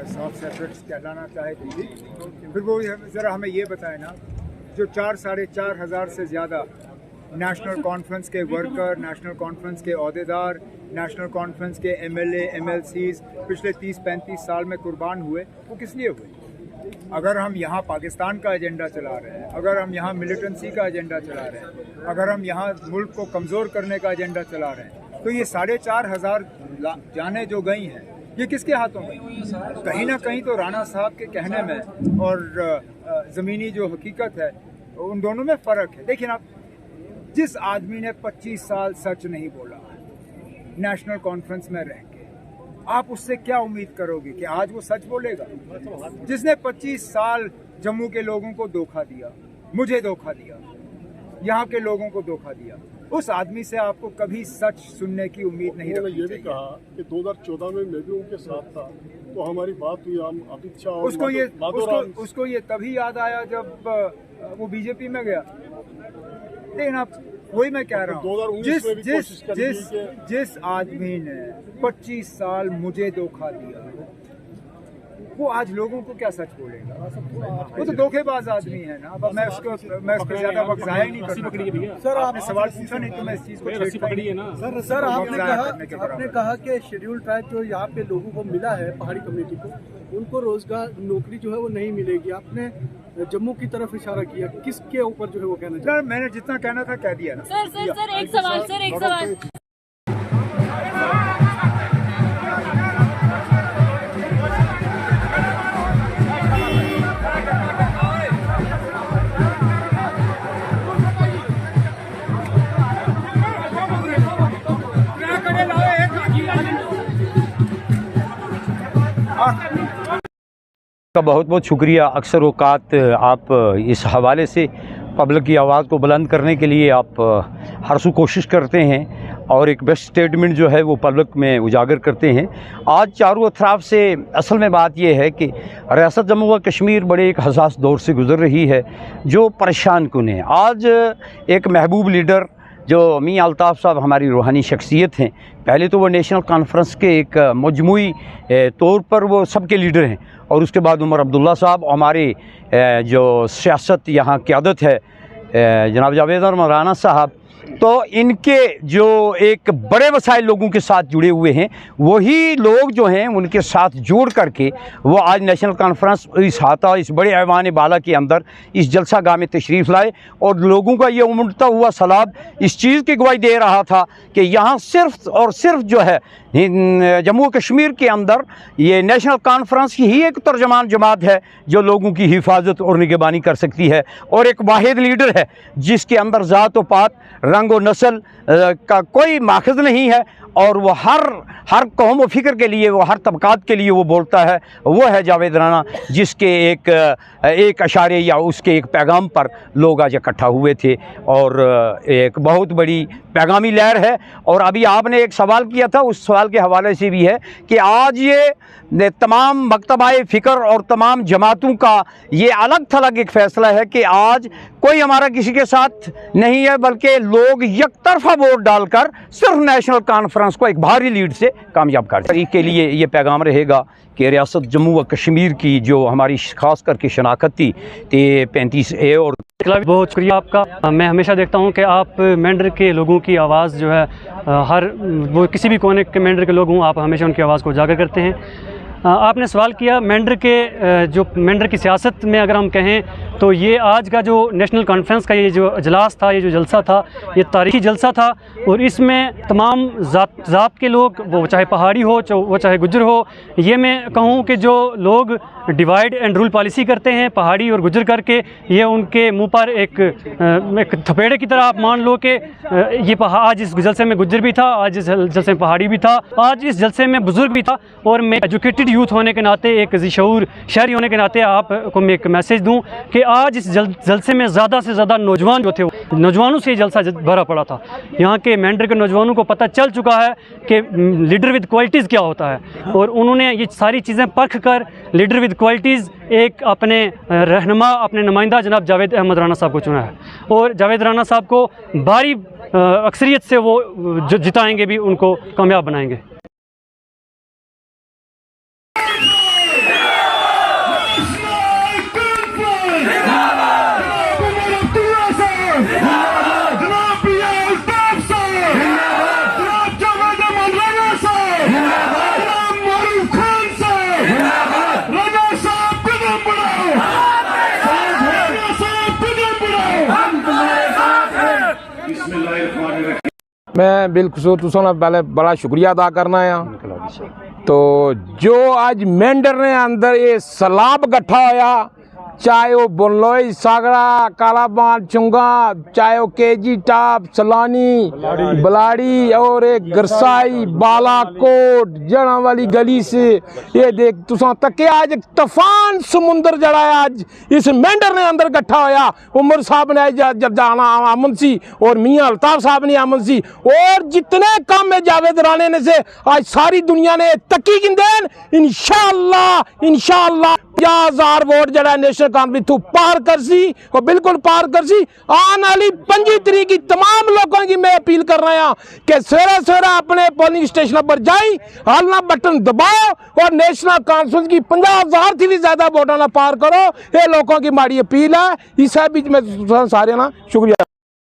Soft secrets कहलाना चाहे तो फिर वो ज़रा हमें ये बताए ना, जो 4-4.5 हज़ार से ज़्यादा नेशनल कॉन्फ्रेंस के वर्कर, नेशनल कॉन्फ्रेंस के अहदेदार, नेशनल कॉन्फ्रेंस के MLA MLCs पिछले 30-35 साल में कुर्बान हुए, वो किस लिए हुए? अगर हम यहाँ पाकिस्तान का एजेंडा चला रहे हैं, अगर हम यहाँ मिलिटेंसी का एजेंडा चला रहे हैं, अगर हम यहाँ मुल्क को कमज़ोर करने का एजेंडा चला रहे हैं, तो ये 4.5 हज़ार जानें जो गई हैं, ये किसके हाथों में? कहीं ना कहीं तो राणा साहब के कहने में और ज़मीनी जो हकीकत है उन दोनों में फ़र्क है। देखिए ना, जिस आदमी ने 25 साल सच नहीं बोला नेशनल कॉन्फ्रेंस में रह के, आप उससे क्या उम्मीद करोगे कि आज वो सच बोलेगा? जिसने 25 साल जम्मू के लोगों को धोखा दिया, मुझे धोखा दिया, यहाँ के लोगों को धोखा दिया, उस आदमी से आपको कभी सच सुनने की उम्मीद नहीं रखनी चाहिए। ये भी कहा कि 2014 में मैं भी उनके साथ था, तो हमारी बात हुई, हम अमित शाह उसको ये तभी याद आया जब वो बीजेपी में गया। लेकिन आप वही मैं कह रहा हूँ, जिस आदमी ने 25 साल मुझे धोखा दिया, वो आज लोगों को क्या सच बोलेगा? वो तो धोखेबाज आदमी है ना। अब मैं उसको ज्यादा वक्त जाया ही नहीं करूँगा। सर, आपने सवाल पूछा नहीं तो मैं इस चीज को छेड़ता ही नहीं। सर आपने कहा कि शेड्यूल ट्राइब जो यहाँ पे लोगों को मिला है, पहाड़ी कम्युनिटी को, उनको रोजगार नौकरी जो है वो नहीं मिलेगी। आपने जम्मू की तरफ इशारा किया, किसके ऊपर जो है वो कहना चाहिए? मैंने जितना कहना था कह दिया ना। सर एक सवाल का बहुत बहुत शुक्रिया। अक्सर औक़ात आप इस हवाले से पब्लिक की आवाज़ को बुलंद करने के लिए आप हर सू कोशिश करते हैं और एक बेस्ट स्टेटमेंट जो है वो पब्लिक में उजागर करते हैं। आज चारों अतराफ से असल में बात यह है कि रियासत जम्मू व कश्मीर बड़े एक हसास दौर से गुज़र रही है जो परेशान कुन है। आज एक महबूब लीडर जो मियां अल्ताफ़ साहब हमारी रूहानी शख्सियत हैं, पहले तो वो नेशनल कॉन्फ्रेंस के एक मजमूई तौर पर वो सबके लीडर हैं, और उसके बाद उमर अब्दुल्ला साहब, हमारे जो सियासत यहाँ क़यादत है जनाब जावेद राणा साहब, तो इनके जो एक बड़े वसाइल लोगों के साथ जुड़े हुए हैं, वही लोग जो हैं उनके साथ जोड़ करके वो आज नेशनल कॉन्फ्रेंस इस हाथा इस बड़े ऐवान बाला के अंदर इस जलसा गाह में तशरीफ़ लाए, और लोगों का ये उमड़ता हुआ सैलाब इस चीज़ की गवाही दे रहा था कि यहाँ सिर्फ़ और सिर्फ जो है जम्मू कश्मीर के अंदर ये नेशनल कॉन्फ्रेंस की ही एक तर्जमान जमात है जो लोगों की हिफाजत और निगरानी कर सकती है, और एक वाहिद लीडर है जिसके अंदर ज़ात व पात, रंग व नस्ल का कोई माखज़ नहीं है, और वो हर कौम व फ़िक्र के लिए, वो हर तबकात के लिए वो बोलता है। वो है जावेद राणा, जिसके एक अशारे या उसके एक पैगाम पर लोग आज इकट्ठा हुए थे, और एक बहुत बड़ी पैगामी लहर है। और अभी आपने एक सवाल किया था, उस सवाल के हवाले से भी है कि आज ये तमाम मकतबाए फ़िक्र और तमाम जमातों का ये अलग थलग एक फ़ैसला है कि आज कोई हमारा किसी के साथ नहीं है, बल्कि लोग यकतरफा वोट डालकर सिर्फ नेशनल कॉन्फ्रेंस को एक भारी लीड से कामयाब कर दें। के लिए ये पैगाम रहेगा कि रियासत जम्मू व कश्मीर की जो हमारी ख़ास करके शनाख्त थी 35A और बहुत शुक्रिया आपका। मैं हमेशा देखता हूं कि आप मेंढर के लोगों की आवाज़ जो है वो किसी भी कोने के मेंढर के लोग हों, आप हमेशा उनकी आवाज़ को उजागर करते हैं। आपने सवाल किया मेंढर की सियासत में अगर हम कहें तो ये आज का जो नेशनल कॉन्फ्रेंस का ये जो अजलास था, ये जो जलसा था, ये तारीखी जलसा था, और इसमें तमाम ज़ात के लोग, वो चाहे पहाड़ी हो, वो चाहे गुज्जर हो, ये मैं कहूँ कि जो लोग डिवाइड एंड रूल पॉलिसी करते हैं पहाड़ी और गुज्जर करके, ये उनके मुंह पर एक थपेड़े की तरह आप मान लो कि ये आज इस जलसे में गुज्जर भी था, आज इस जलसे में पहाड़ी भी था, आज इस जलसे में बुज़ुर्ग भी था। और मैं एजुकेटेड यूथ होने के नाते, एक ज़िशऊर शहरी होने के नाते आपको मैं एक मैसेज दूं कि आज इस जलसे में ज़्यादा से ज़्यादा नौजवान जो थे, नौजवानों से ये जलसा भरा पड़ा था। यहाँ के मेंढर के नौजवानों को पता चल चुका है कि लीडर विद क्वालिटीज़ क्या होता है, और उन्होंने ये सारी चीज़ें परख कर लीडर विद क्वालिटीज़ एक अपने रहनुमा, अपने नुमाइंदा जनाब जावेद अहमद राणा साहब को चुना है, और जावेद राणा साहब को भारी अक्सरियत से वो जो जिताएंगे भी, उनको कामयाब बनाएंगे। मैं बिल्कुल तुसा पहले बड़ा शुक्रिया अदा करना है। तो जो अज मेंढर ने अंदर ये सैलाब इकट्ठा होया, चाहे वो बुनलोई सागड़ा कालाबान चुंगा, चाहे वो केजी टाप सलानी बलाड़ी और एक गरसाई बालाकोट जड़ा वाली गली से ये देख तुसा तके आज एक तूफान समुंदर जड़ा है। आज इस मेंढर ने अंदर इकट्ठा होया, उमर साहब ने जब जाना आमन सी और मियाँ अल्ताफ साहब ने आमन सी और जितने काम में जावेद राणे ने से आज सारी दुनिया ने तकी गिंदेन। इंशाअल्लाह 50,000 वोट जड़ा नेशनल कांफ्रेंस तू पार कर सी और बिल्कुल पार कर सी। आने वाली 25 तरीक की तमाम लोगों की मैं अपील कर रहा हूँ कि सवेरे सवेरे अपने पोलिंग स्टेशन पर जाई, हालना बटन दबाओ और नेशनल कांफ्रेंस की 50,000 थी भी ज्यादा वोटा ना पार करो। ये लोगों की माड़ी अपील है। इस बीच में सारे ना शुक्रिया।